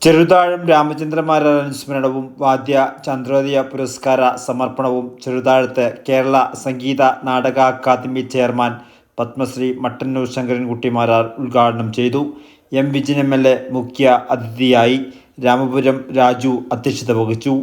ചെറുതാഴം രാമചന്ദ്രമാരാർ അനുസ്മരണവും വാദ്യ ചന്ദ്രോദയ പുരസ്കാര സമർപ്പണവും ചെറുതാഴത്ത് Kerala Sangeetha Nataka academy chairman Padmashri Mattannur Sankarankutty Marar ഉദ്ഘാടനം ചെയ്തു. എം വിജിൻ MLA മുഖ്യ അതിഥിയായി. രാമപുരം രാജു അധ്യക്ഷത വഹിച്ചു.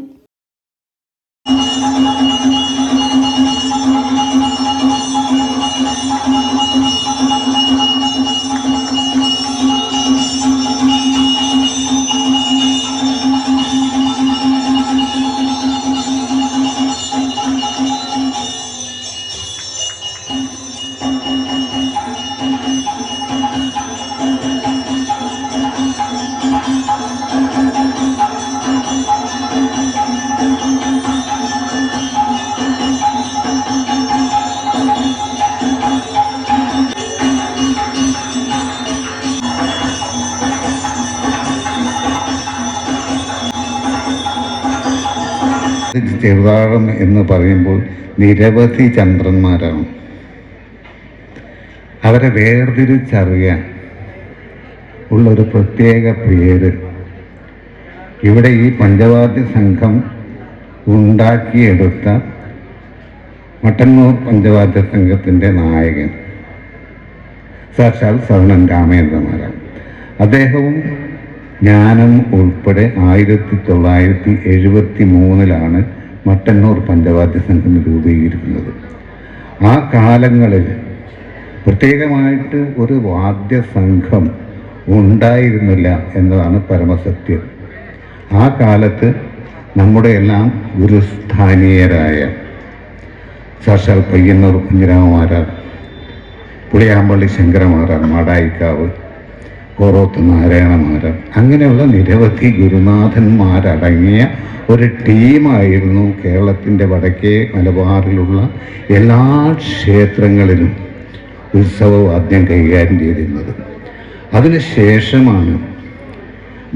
ചെറുതാഴം എന്ന് പറയുമ്പോൾ നിരവധി ചന്ദ്രന്മാരാണ്. അവരെ വേർതിരിച്ചറിയാൻ ഉള്ളൊരു പ്രത്യേക പേര് ഇവിടെ ഈ പഞ്ചവാദ്യ സംഘം ഉണ്ടാക്കിയെടുത്ത മട്ടന്നൂർ പഞ്ചവാദ്യ സംഘത്തിൻ്റെ നായകൻ സാക്ഷാൽ സവർണൻ രാമേന്ദ്രമാരാർ. അദ്ദേഹവും ഞാനും ഉൾപ്പെടെ 1973 മട്ടന്നൂർ പഞ്ചവാദ്യ സംഘം രൂപീകരിക്കുന്നത്. ആ കാലങ്ങളിൽ പ്രത്യേകമായിട്ട് ഒരു വാദ്യസംഘം ഉണ്ടായിരുന്നില്ല എന്നതാണ് പരമസത്യം. ആ കാലത്ത് നമ്മുടെ എല്ലാം ഗുരുസ്ഥാനീയരായ സാക്ഷാൽ പയ്യന്നൂർ കുഞ്ഞിരാമമാരാർ, പുളിയാമ്പള്ളി ശങ്കരമാരാർ, മാടായിക്കാവ് കോറോത്ത് നാരായണമാരാർ, അങ്ങനെയുള്ള നിരവധി ഗുരുനാഥന്മാരടങ്ങിയ ഒരു ടീമായിരുന്നു കേരളത്തിൻ്റെ വടക്കേ മലബാറിലുള്ള എല്ലാ ക്ഷേത്രങ്ങളിലും ഉത്സവവാദ്യം കൈകാര്യം ചെയ്തിരുന്നത്. അതിനുശേഷമാണ്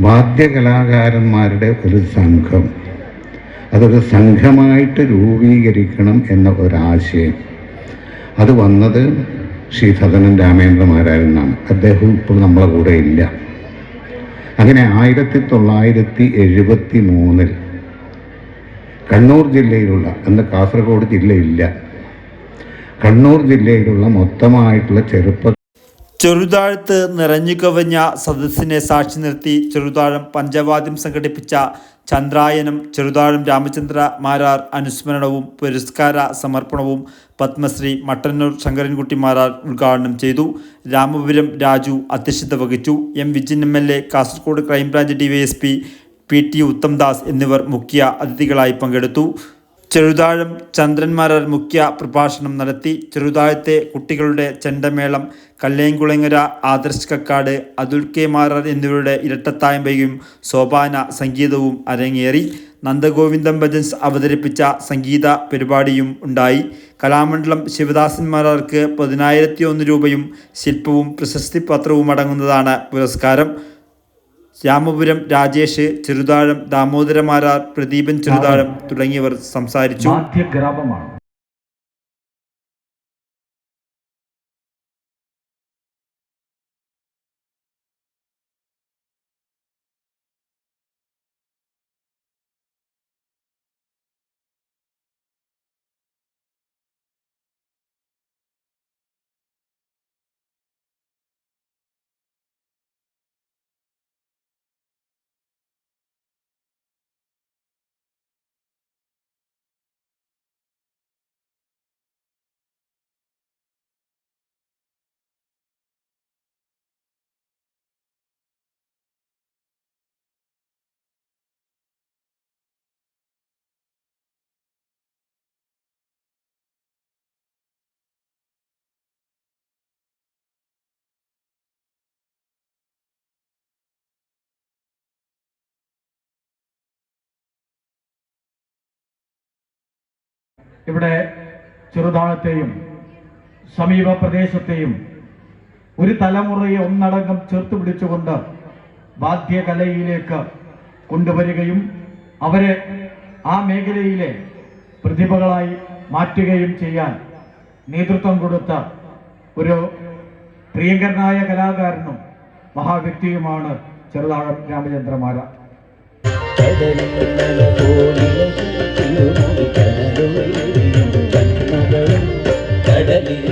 വാദ്യകലാകാരന്മാരുടെ ഒരു സംഘം, അതൊരു സംഘമായിട്ട് രൂപീകരിക്കണം എന്ന ഒരാശയം അത് വന്നത് ശ്രീ സദനൻ രാമേന്ദ്രമാരാരെന്നാണ്. അദ്ദേഹം ഇപ്പോൾ നമ്മളെ കൂടെ ഇല്ല. അങ്ങനെ 1973 കണ്ണൂർ ജില്ലയിലുള്ള, അന്ന് കാസർഗോഡ് ജില്ലയില്ല, കണ്ണൂർ ജില്ലയിലുള്ള മൊത്തമായിട്ടുള്ള ചെറുതാഴത്ത് നിറഞ്ഞു കവിഞ്ഞ സദസ്സിനെ സാക്ഷി നിർത്തി ചെറുതാഴം പഞ്ചവാദ്യം സംഘടിപ്പിച്ച ചന്ദ്രായനം ചെറുതാഴം രാമചന്ദ്ര മാരാർ അനുസ്മരണവും പുരസ്കാര സമർപ്പണവും പത്മശ്രീ മട്ടന്നൂർ ശങ്കരൻകുട്ടി മാരാർ ഉദ്ഘാടനം ചെയ്തു. രാമപുരം രാജു അധ്യക്ഷത വഹിച്ചു. M Vijin MLA, Kasaragod crime branch DYSP PT Uthamdas എന്നിവർ മുഖ്യ അതിഥികളായി പങ്കെടുത്തു. ചെറുതാഴം ചന്ദ്രന്മാരാർ മുഖ്യ പ്രഭാഷണം നടത്തി. ചെറുതാഴത്തെ കുട്ടികളുടെ ചെണ്ടമേളം, കല്ലേങ്കുളങ്ങര ആദർശ് കക്കാട്, അതുൽ K മാരാർ എന്നിവരുടെ ഇരട്ടത്തായമ്പയും സോപാന സംഗീതവും അരങ്ങേറി. നന്ദഗോവിന്ദം ഭജൻസ് അവതരിപ്പിച്ച സംഗീത പരിപാടിയും ഉണ്ടായി. കലാമണ്ഡലം ശിവദാസൻ മാരാർക്ക് 10,001 രൂപയും ശില്പവും പ്രശസ്തി പത്രവും അടങ്ങുന്നതാണ് പുരസ്കാരം. രാമപുരം രാജേഷ്, ചെറുതാഴം ദാമോദരമാരാർ, പ്രദീപൻ ചെറുതാഴം തുടങ്ങിയവർ സംസാരിച്ചു. ഇവിടെ ചെറുതാഴത്തെയും സമീപ പ്രദേശത്തെയും ഒരു തലമുറയെ ഒന്നടങ്കം ചേർത്ത് പിടിച്ചുകൊണ്ട് വാദ്യകലയിലേക്ക് കൊണ്ടുവരികയും അവരെ ആ മേഖലയിലെ പ്രതിഭകളായി മാറ്റുകയും ചെയ്യാൻ നേതൃത്വം കൊടുത്ത ഒരു പ്രിയങ്കരനായ കലാകാരനും മഹാവ്യക്തിയുമാണ് ചെറുതാഴം രാമചന്ദ്രമാര. കടലിൽ